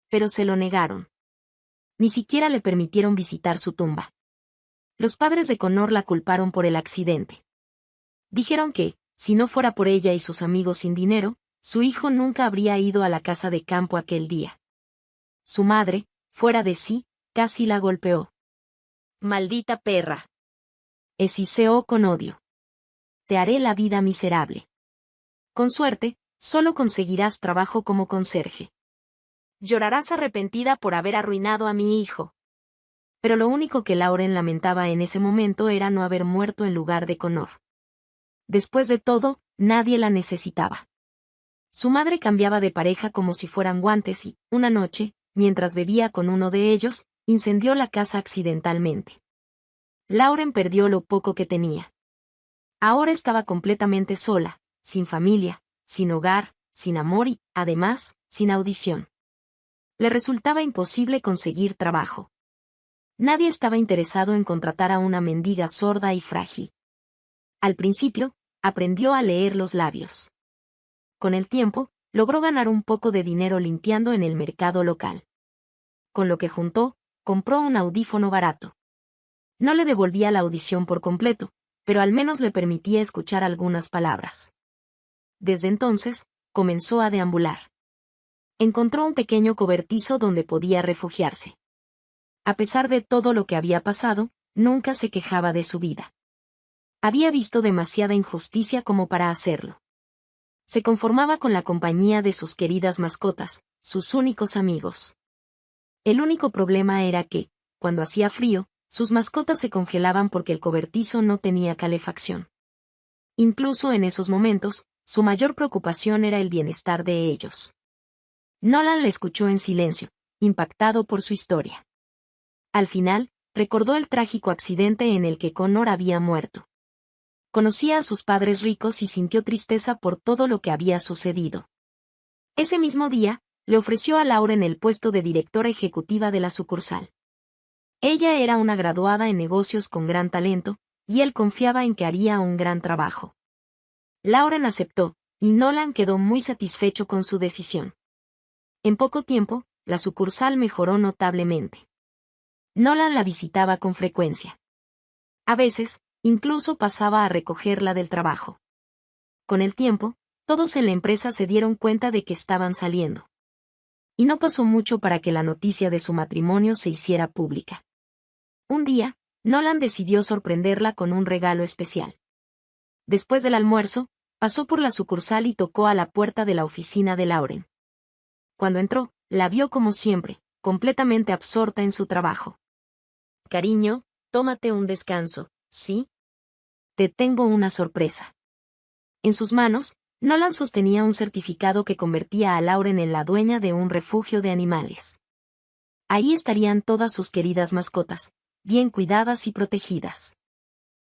pero se lo negaron. Ni siquiera le permitieron visitar su tumba. Los padres de Connor la culparon por el accidente. Dijeron que, si no fuera por ella y sus amigos sin dinero, su hijo nunca habría ido a la casa de campo aquel día. Su madre, fuera de sí, casi la golpeó. «Maldita perra», hesiseó con odio. «Te haré la vida miserable. Con suerte, solo conseguirás trabajo como conserje. Llorarás arrepentida por haber arruinado a mi hijo». Pero lo único que Lauren lamentaba en ese momento era no haber muerto en lugar de Connor. Después de todo, nadie la necesitaba. Su madre cambiaba de pareja como si fueran guantes y, una noche, mientras bebía con uno de ellos, incendió la casa accidentalmente. Lauren perdió lo poco que tenía. Ahora estaba completamente sola, sin familia, sin hogar, sin amor y, además, sin audición. Le resultaba imposible conseguir trabajo. Nadie estaba interesado en contratar a una mendiga sorda y frágil. Al principio, aprendió a leer los labios. Con el tiempo, logró ganar un poco de dinero limpiando en el mercado local. Con lo que juntó, compró un audífono barato. No le devolvía la audición por completo, pero al menos le permitía escuchar algunas palabras. Desde entonces, comenzó a deambular. Encontró un pequeño cobertizo donde podía refugiarse. A pesar de todo lo que había pasado, nunca se quejaba de su vida. Había visto demasiada injusticia como para hacerlo. Se conformaba con la compañía de sus queridas mascotas, sus únicos amigos. El único problema era que, cuando hacía frío, sus mascotas se congelaban porque el cobertizo no tenía calefacción. Incluso en esos momentos, su mayor preocupación era el bienestar de ellos. Nolan le escuchó en silencio, impactado por su historia. Al final, recordó el trágico accidente en el que Connor había muerto. Conocía a sus padres ricos y sintió tristeza por todo lo que había sucedido. Ese mismo día, le ofreció a Lauren el puesto de directora ejecutiva de la sucursal. Ella era una graduada en negocios con gran talento, y él confiaba en que haría un gran trabajo. Lauren aceptó, y Nolan quedó muy satisfecho con su decisión. En poco tiempo, la sucursal mejoró notablemente. Nolan la visitaba con frecuencia. A veces, incluso pasaba a recogerla del trabajo. Con el tiempo, todos en la empresa se dieron cuenta de que estaban saliendo. Y no pasó mucho para que la noticia de su matrimonio se hiciera pública. Un día, Nolan decidió sorprenderla con un regalo especial. Después del almuerzo, pasó por la sucursal y tocó a la puerta de la oficina de Lauren. Cuando entró, la vio como siempre, completamente absorta en su trabajo. «Cariño, tómate un descanso, ¿sí? Te tengo una sorpresa». En sus manos, Nolan sostenía un certificado que convertía a Lauren en la dueña de un refugio de animales. Ahí estarían todas sus queridas mascotas, bien cuidadas y protegidas.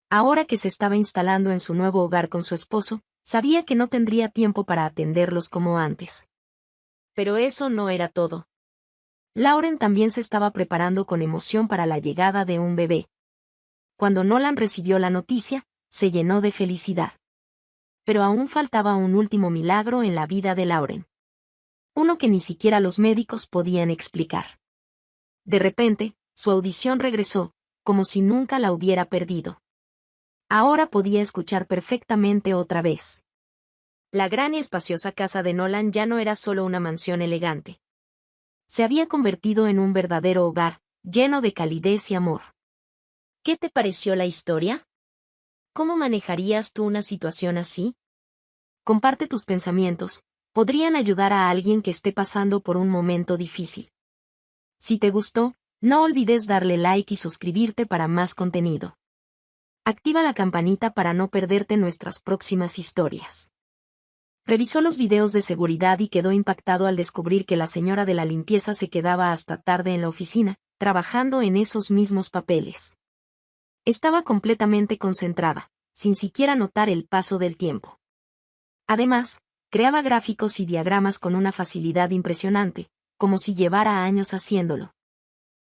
Ahora que se estaba instalando en su nuevo hogar con su esposo, sabía que no tendría tiempo para atenderlos como antes. Pero eso no era todo. Lauren también se estaba preparando con emoción para la llegada de un bebé. Cuando Nolan recibió la noticia, se llenó de felicidad. Pero aún faltaba un último milagro en la vida de Lauren. Uno que ni siquiera los médicos podían explicar. De repente, su audición regresó, como si nunca la hubiera perdido. Ahora podía escuchar perfectamente otra vez. La gran y espaciosa casa de Nolan ya no era solo una mansión elegante. Se había convertido en un verdadero hogar, lleno de calidez y amor. ¿Qué te pareció la historia? ¿Cómo manejarías tú una situación así? Comparte tus pensamientos, podrían ayudar a alguien que esté pasando por un momento difícil. Si te gustó, no olvides darle like y suscribirte para más contenido. Activa la campanita para no perderte nuestras próximas historias. Revisó los videos de seguridad y quedó impactado al descubrir que la señora de la limpieza se quedaba hasta tarde en la oficina, trabajando en esos mismos papeles. Estaba completamente concentrada, sin siquiera notar el paso del tiempo. Además, creaba gráficos y diagramas con una facilidad impresionante, como si llevara años haciéndolo.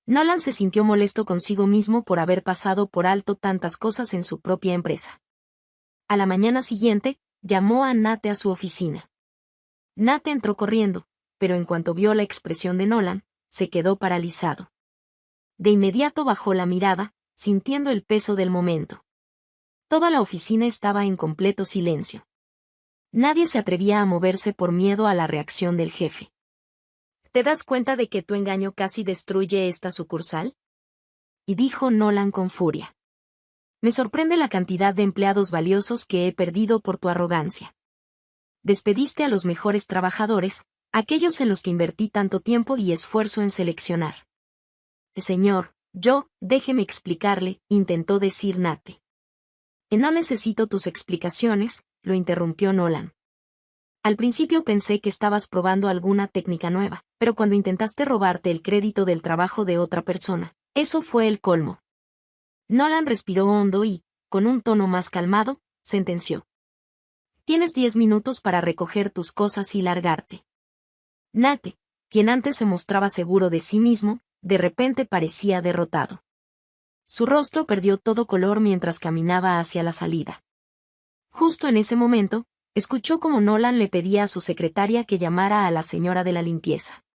Nolan se sintió molesto consigo mismo por haber pasado por alto tantas cosas en su propia empresa. A la mañana siguiente, llamó a Nate a su oficina. Nate entró corriendo, pero en cuanto vio la expresión de Nolan, se quedó paralizado. De inmediato bajó la mirada, sintiendo el peso del momento. Toda la oficina estaba en completo silencio. Nadie se atrevía a moverse por miedo a la reacción del jefe. ¿Te das cuenta de que tu engaño casi destruye esta sucursal? Y dijo Nolan con furia. Me sorprende la cantidad de empleados valiosos que he perdido por tu arrogancia. Despediste a los mejores trabajadores, aquellos en los que invertí tanto tiempo y esfuerzo en seleccionar. Señor, déjeme explicarle, intentó decir Nate. No necesito tus explicaciones, lo interrumpió Nolan. Al principio pensé que estabas probando alguna técnica nueva, pero cuando intentaste robarte el crédito del trabajo de otra persona, eso fue el colmo. Nolan respiró hondo y, con un tono más calmado, sentenció. Tienes 10 minutos para recoger tus cosas y largarte. Nate, quien antes se mostraba seguro de sí mismo, de repente parecía derrotado. Su rostro perdió todo color mientras caminaba hacia la salida. Justo en ese momento, escuchó cómo Nolan le pedía a su secretaria que llamara a la señora de la limpieza.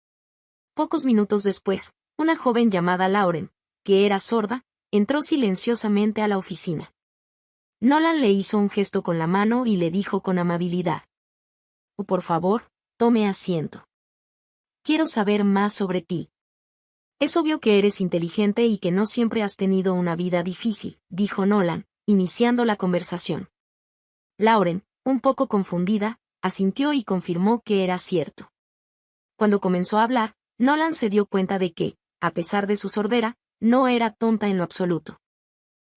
Pocos minutos después, una joven llamada Lauren, que era sorda, entró silenciosamente a la oficina. Nolan le hizo un gesto con la mano y le dijo con amabilidad. Por favor, tome asiento. Quiero saber más sobre ti. Es obvio que eres inteligente y que no siempre has tenido una vida difícil, dijo Nolan, iniciando la conversación. Lauren, un poco confundida, asintió y confirmó que era cierto. Cuando comenzó a hablar, Nolan se dio cuenta de que, a pesar de su sordera, no era tonta en lo absoluto.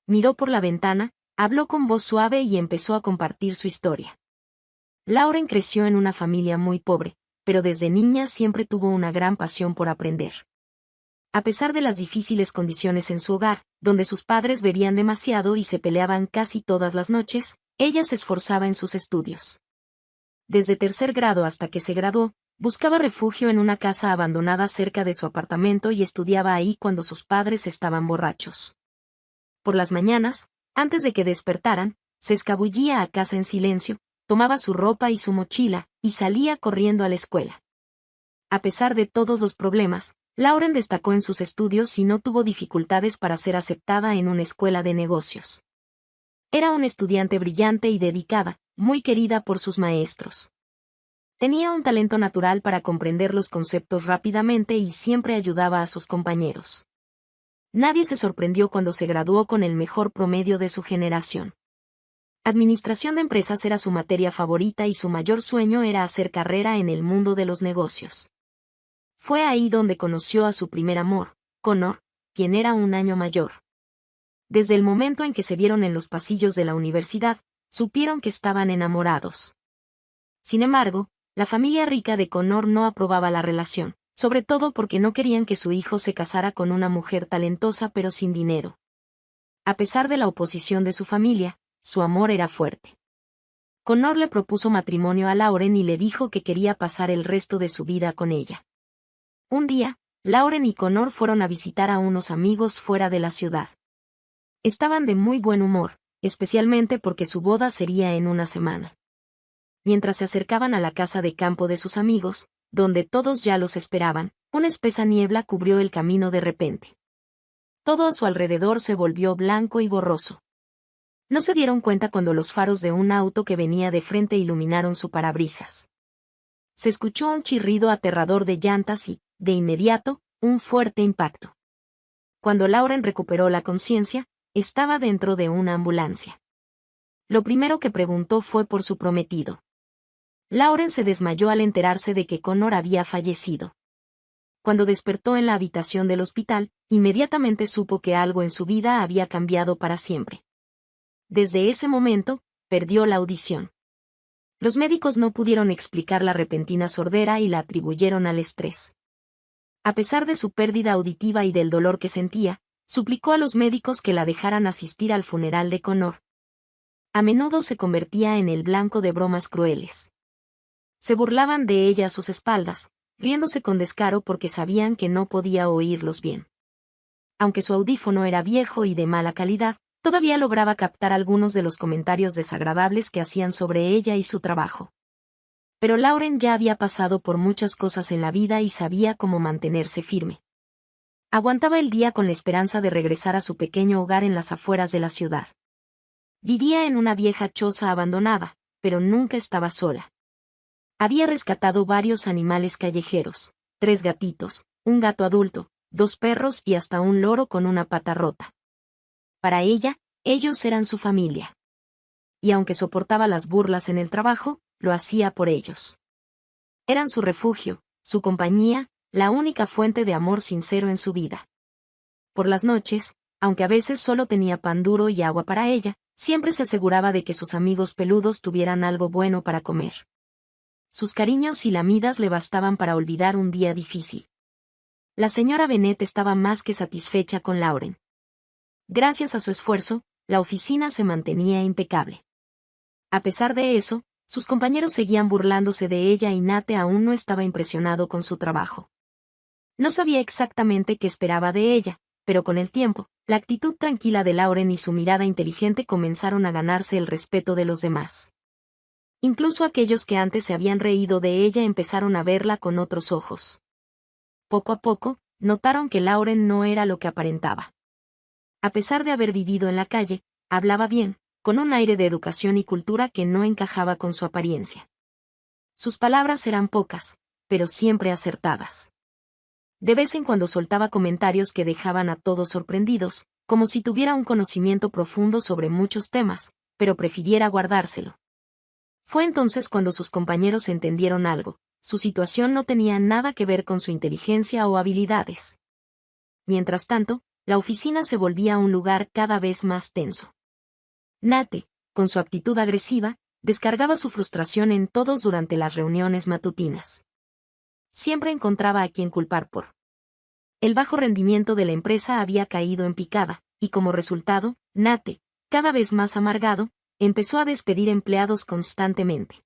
Miró por la ventana, habló con voz suave y empezó a compartir su historia. Lauren creció en una familia muy pobre, pero desde niña siempre tuvo una gran pasión por aprender. A pesar de las difíciles condiciones en su hogar, donde sus padres bebían demasiado y se peleaban casi todas las noches, ella se esforzaba en sus estudios. Desde tercer grado hasta que se graduó, buscaba refugio en una casa abandonada cerca de su apartamento y estudiaba ahí cuando sus padres estaban borrachos. Por las mañanas, antes de que despertaran, se escabullía a casa en silencio, tomaba su ropa y su mochila, y salía corriendo a la escuela. A pesar de todos los problemas, Lauren destacó en sus estudios y no tuvo dificultades para ser aceptada en una escuela de negocios. Era una estudiante brillante y dedicada, muy querida por sus maestros. Tenía un talento natural para comprender los conceptos rápidamente y siempre ayudaba a sus compañeros. Nadie se sorprendió cuando se graduó con el mejor promedio de su generación. Administración de empresas era su materia favorita y su mayor sueño era hacer carrera en el mundo de los negocios. Fue ahí donde conoció a su primer amor, Connor, quien era un año mayor. Desde el momento en que se vieron en los pasillos de la universidad, supieron que estaban enamorados. Sin embargo, la familia rica de Connor no aprobaba la relación, sobre todo porque no querían que su hijo se casara con una mujer talentosa pero sin dinero. A pesar de la oposición de su familia, su amor era fuerte. Connor le propuso matrimonio a Lauren y le dijo que quería pasar el resto de su vida con ella. Un día, Lauren y Connor fueron a visitar a unos amigos fuera de la ciudad. Estaban de muy buen humor, especialmente porque su boda sería en una semana. Mientras se acercaban a la casa de campo de sus amigos, donde todos ya los esperaban, una espesa niebla cubrió el camino de repente. Todo a su alrededor se volvió blanco y borroso. No se dieron cuenta cuando los faros de un auto que venía de frente iluminaron su parabrisas. Se escuchó un chirrido aterrador de llantas y, de inmediato, un fuerte impacto. Cuando Lauren recuperó la conciencia, estaba dentro de una ambulancia. Lo primero que preguntó fue por su prometido. Lauren se desmayó al enterarse de que Connor había fallecido. Cuando despertó en la habitación del hospital, inmediatamente supo que algo en su vida había cambiado para siempre. Desde ese momento, perdió la audición. Los médicos no pudieron explicar la repentina sordera y la atribuyeron al estrés. A pesar de su pérdida auditiva y del dolor que sentía, suplicó a los médicos que la dejaran asistir al funeral de Connor. A menudo se convertía en el blanco de bromas crueles. Se burlaban de ella a sus espaldas, riéndose con descaro porque sabían que no podía oírlos bien. Aunque su audífono era viejo y de mala calidad, todavía lograba captar algunos de los comentarios desagradables que hacían sobre ella y su trabajo. Pero Lauren ya había pasado por muchas cosas en la vida y sabía cómo mantenerse firme. Aguantaba el día con la esperanza de regresar a su pequeño hogar en las afueras de la ciudad. Vivía en una vieja choza abandonada, pero nunca estaba sola. Había rescatado varios animales callejeros, 3 gatitos, un gato adulto, 2 perros y hasta un loro con una pata rota. Para ella, ellos eran su familia. Y aunque soportaba las burlas en el trabajo, lo hacía por ellos. Eran su refugio, su compañía, la única fuente de amor sincero en su vida. Por las noches, aunque a veces solo tenía pan duro y agua para ella, siempre se aseguraba de que sus amigos peludos tuvieran algo bueno para comer. Sus cariños y lamidas le bastaban para olvidar un día difícil. La señora Bennett estaba más que satisfecha con Lauren. Gracias a su esfuerzo, la oficina se mantenía impecable. A pesar de eso, sus compañeros seguían burlándose de ella y Nate aún no estaba impresionado con su trabajo. No sabía exactamente qué esperaba de ella, pero con el tiempo, la actitud tranquila de Lauren y su mirada inteligente comenzaron a ganarse el respeto de los demás. Incluso aquellos que antes se habían reído de ella empezaron a verla con otros ojos. Poco a poco, notaron que Lauren no era lo que aparentaba. A pesar de haber vivido en la calle, hablaba bien, con un aire de educación y cultura que no encajaba con su apariencia. Sus palabras eran pocas, pero siempre acertadas. De vez en cuando soltaba comentarios que dejaban a todos sorprendidos, como si tuviera un conocimiento profundo sobre muchos temas, pero prefiriera guardárselo. Fue entonces cuando sus compañeros entendieron algo: su situación no tenía nada que ver con su inteligencia o habilidades. Mientras tanto, la oficina se volvía un lugar cada vez más tenso. Nate, con su actitud agresiva, descargaba su frustración en todos durante las reuniones matutinas. Siempre encontraba a quien culpar por el bajo rendimiento de la empresa había caído en picada, y como resultado, Nate, cada vez más amargado, empezó a despedir empleados constantemente.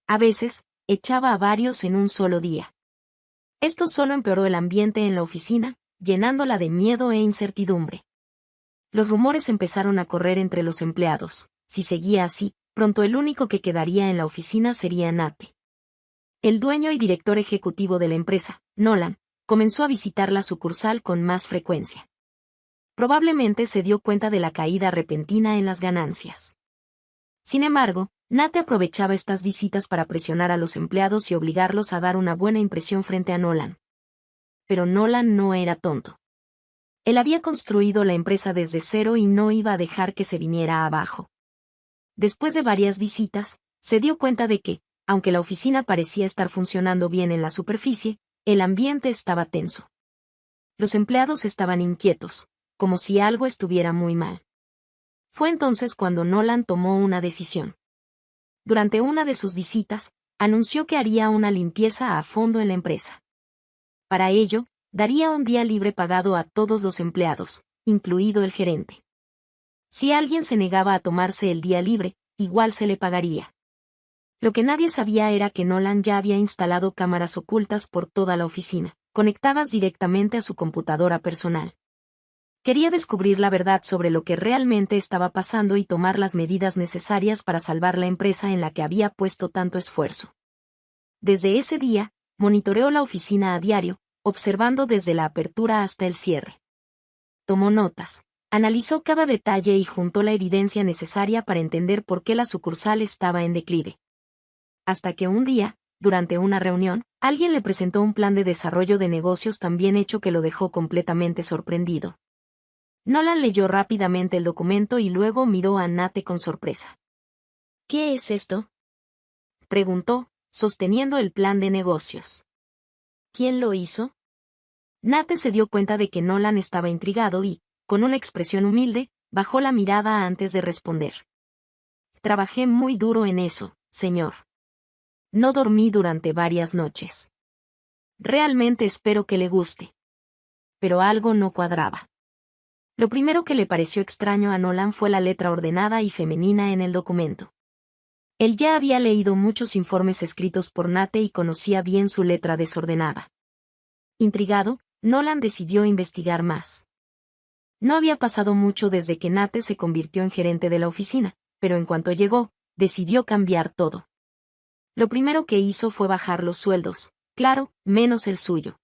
A veces, echaba a varios en un solo día. Esto solo empeoró el ambiente en la oficina, llenándola de miedo e incertidumbre. Los rumores empezaron a correr entre los empleados: si seguía así, pronto el único que quedaría en la oficina sería Nate. El dueño y director ejecutivo de la empresa, Nolan, comenzó a visitar la sucursal con más frecuencia. Probablemente se dio cuenta de la caída repentina en las ganancias. Sin embargo, Nate aprovechaba estas visitas para presionar a los empleados y obligarlos a dar una buena impresión frente a Nolan. Pero Nolan no era tonto. Él había construido la empresa desde cero y no iba a dejar que se viniera abajo. Después de varias visitas, se dio cuenta de que, aunque la oficina parecía estar funcionando bien en la superficie, el ambiente estaba tenso. Los empleados estaban inquietos, como si algo estuviera muy mal. Fue entonces cuando Nolan tomó una decisión. Durante una de sus visitas, anunció que haría una limpieza a fondo en la empresa. Para ello, daría un día libre pagado a todos los empleados, incluido el gerente. Si alguien se negaba a tomarse el día libre, igual se le pagaría. Lo que nadie sabía era que Nolan ya había instalado cámaras ocultas por toda la oficina, conectadas directamente a su computadora personal. Quería descubrir la verdad sobre lo que realmente estaba pasando y tomar las medidas necesarias para salvar la empresa en la que había puesto tanto esfuerzo. Desde ese día, monitoreó la oficina a diario, observando desde la apertura hasta el cierre. Tomó notas, analizó cada detalle y juntó la evidencia necesaria para entender por qué la sucursal estaba en declive. Hasta que un día, durante una reunión, alguien le presentó un plan de desarrollo de negocios tan bien hecho que lo dejó completamente sorprendido. Nolan leyó rápidamente el documento y luego miró a Nate con sorpresa. ¿Qué es esto?, preguntó, sosteniendo el plan de negocios. ¿Quién lo hizo? Nate se dio cuenta de que Nolan estaba intrigado y, con una expresión humilde, bajó la mirada antes de responder. Trabajé muy duro en eso, señor. No dormí durante varias noches. Realmente espero que le guste. Pero algo no cuadraba. Lo primero que le pareció extraño a Nolan fue la letra ordenada y femenina en el documento. Él ya había leído muchos informes escritos por Nate y conocía bien su letra desordenada. Intrigado, Nolan decidió investigar más. No había pasado mucho desde que Nate se convirtió en gerente de la oficina, pero en cuanto llegó, decidió cambiar todo. Lo primero que hizo fue bajar los sueldos, claro, menos el suyo.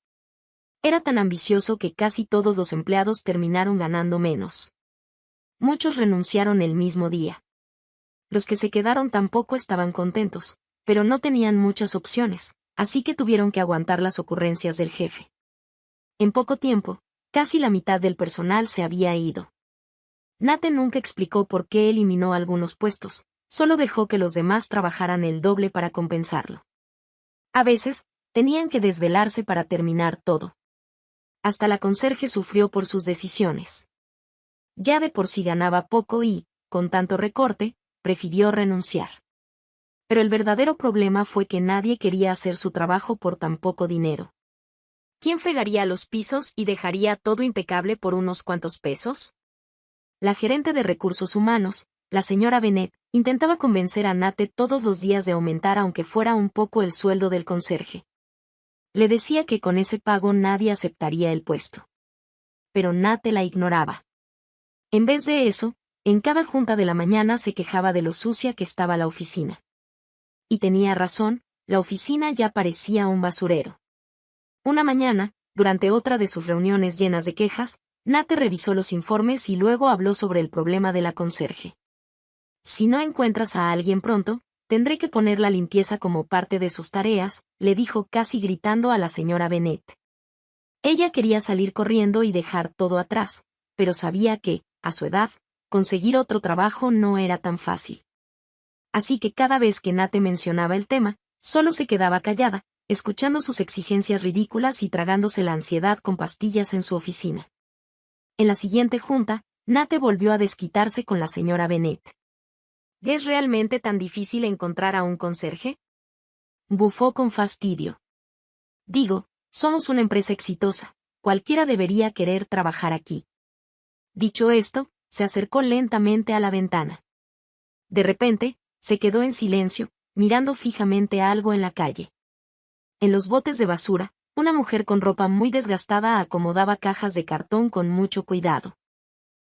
Era tan ambicioso que casi todos los empleados terminaron ganando menos. Muchos renunciaron el mismo día. Los que se quedaron tampoco estaban contentos, pero no tenían muchas opciones, así que tuvieron que aguantar las ocurrencias del jefe. En poco tiempo, casi la mitad del personal se había ido. Nate nunca explicó por qué eliminó algunos puestos, solo dejó que los demás trabajaran el doble para compensarlo. A veces, tenían que desvelarse para terminar todo. Hasta la conserje sufrió por sus decisiones. Ya de por sí ganaba poco y, con tanto recorte, prefirió renunciar. Pero el verdadero problema fue que nadie quería hacer su trabajo por tan poco dinero. ¿Quién fregaría los pisos y dejaría todo impecable por unos cuantos pesos? La gerente de recursos humanos, la señora Bennett, intentaba convencer a Nate todos los días de aumentar aunque fuera un poco el sueldo del conserje. Le decía que con ese pago nadie aceptaría el puesto. Pero Nate la ignoraba. En vez de eso, en cada junta de la mañana se quejaba de lo sucia que estaba la oficina. Y tenía razón, la oficina ya parecía un basurero. Una mañana, durante otra de sus reuniones llenas de quejas, Nate revisó los informes y luego habló sobre el problema de la conserje. Si no encuentras a alguien pronto, tendré que poner la limpieza como parte de sus tareas, le dijo casi gritando a la señora Bennett. Ella quería salir corriendo y dejar todo atrás, pero sabía que, a su edad, conseguir otro trabajo no era tan fácil. Así que cada vez que Nate mencionaba el tema, solo se quedaba callada, escuchando sus exigencias ridículas y tragándose la ansiedad con pastillas en su oficina. En la siguiente junta, Nate volvió a desquitarse con la señora Bennett. ¿Es realmente tan difícil encontrar a un conserje? Bufó con fastidio. Digo, somos una empresa exitosa, cualquiera debería querer trabajar aquí. Dicho esto, se acercó lentamente a la ventana. De repente, se quedó en silencio, mirando fijamente a algo en la calle. En los botes de basura, una mujer con ropa muy desgastada acomodaba cajas de cartón con mucho cuidado.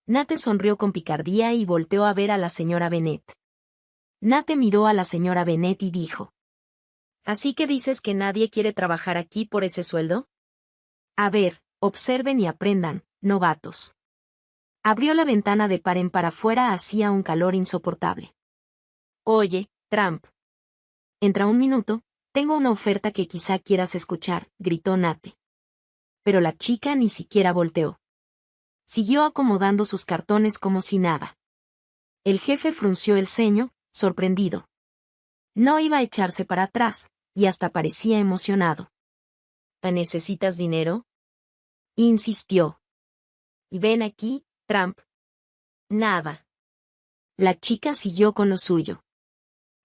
Nate sonrió con picardía y volteó a ver a la señora Bennett. Nate miró a la señora Bennett y dijo: ¿Así que dices que nadie quiere trabajar aquí por ese sueldo? A ver, observen y aprendan, novatos. Abrió la ventana de par en par afuera, hacía un calor insoportable. Oye, Trump. Entra un minuto, tengo una oferta que quizá quieras escuchar, gritó Nate. Pero la chica ni siquiera volteó. Siguió acomodando sus cartones como si nada. El jefe frunció el ceño, sorprendido. No iba a echarse para atrás, y hasta parecía emocionado. ¿Necesitas dinero? Insistió. Y ven aquí, Trump. Nada. La chica siguió con lo suyo.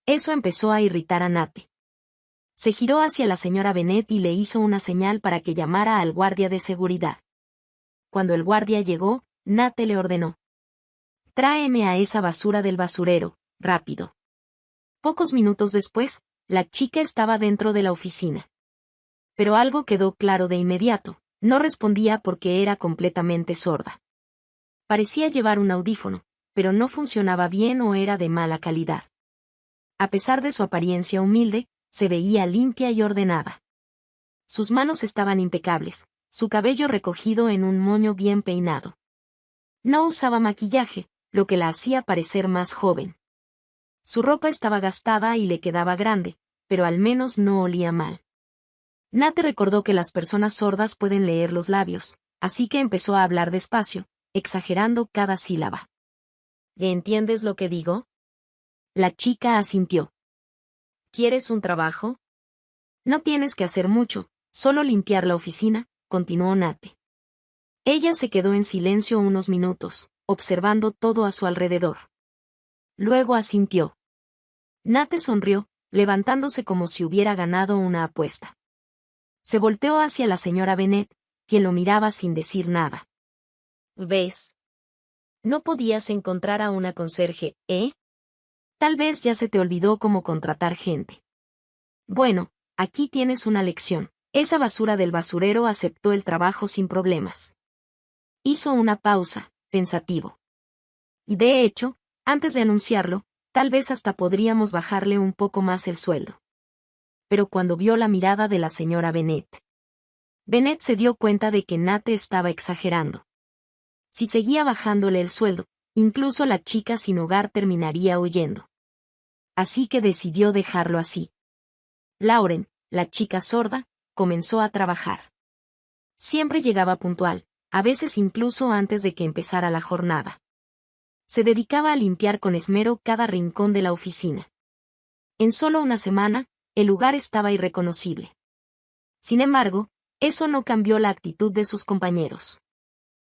Eso empezó a irritar a Nate. Se giró hacia la señora Bennett y le hizo una señal para que llamara al guardia de seguridad. Cuando el guardia llegó, Nate le ordenó: tráeme a esa basura del basurero, rápido. Pocos minutos después, la chica estaba dentro de la oficina. Pero algo quedó claro de inmediato: no respondía porque era completamente sorda. Parecía llevar un audífono, pero no funcionaba bien o era de mala calidad. A pesar de su apariencia humilde, se veía limpia y ordenada. Sus manos estaban impecables, su cabello recogido en un moño bien peinado. No usaba maquillaje, lo que la hacía parecer más joven. Su ropa estaba gastada y le quedaba grande, pero al menos no olía mal. Nate recordó que las personas sordas pueden leer los labios, así que empezó a hablar despacio, exagerando cada sílaba. ¿Entiendes lo que digo? La chica asintió. ¿Quieres un trabajo? No tienes que hacer mucho, solo limpiar la oficina, continuó Nate. Ella se quedó en silencio unos minutos, observando todo a su alrededor. Luego asintió. Nate sonrió, levantándose como si hubiera ganado una apuesta. Se volteó hacia la señora Bennett, quien lo miraba sin decir nada. ¿Ves? No podías encontrar a una conserje, ¿eh? Tal vez ya se te olvidó cómo contratar gente. Bueno, aquí tienes una lección. Esa basura del basurero aceptó el trabajo sin problemas. Hizo una pausa, pensativo. Y de hecho, antes de anunciarlo, tal vez hasta podríamos bajarle un poco más el sueldo. pero cuando vio la mirada de la señora Bennet. Bennet se dio cuenta de que Nate estaba exagerando. Si seguía bajándole el sueldo, incluso la chica sin hogar terminaría huyendo. Así que decidió dejarlo así. Lauren, la chica sorda, comenzó a trabajar. Siempre llegaba puntual, a veces incluso antes de que empezara la jornada. Se dedicaba a limpiar con esmero cada rincón de la oficina. En solo una semana, el lugar estaba irreconocible. Sin embargo, eso no cambió la actitud de sus compañeros.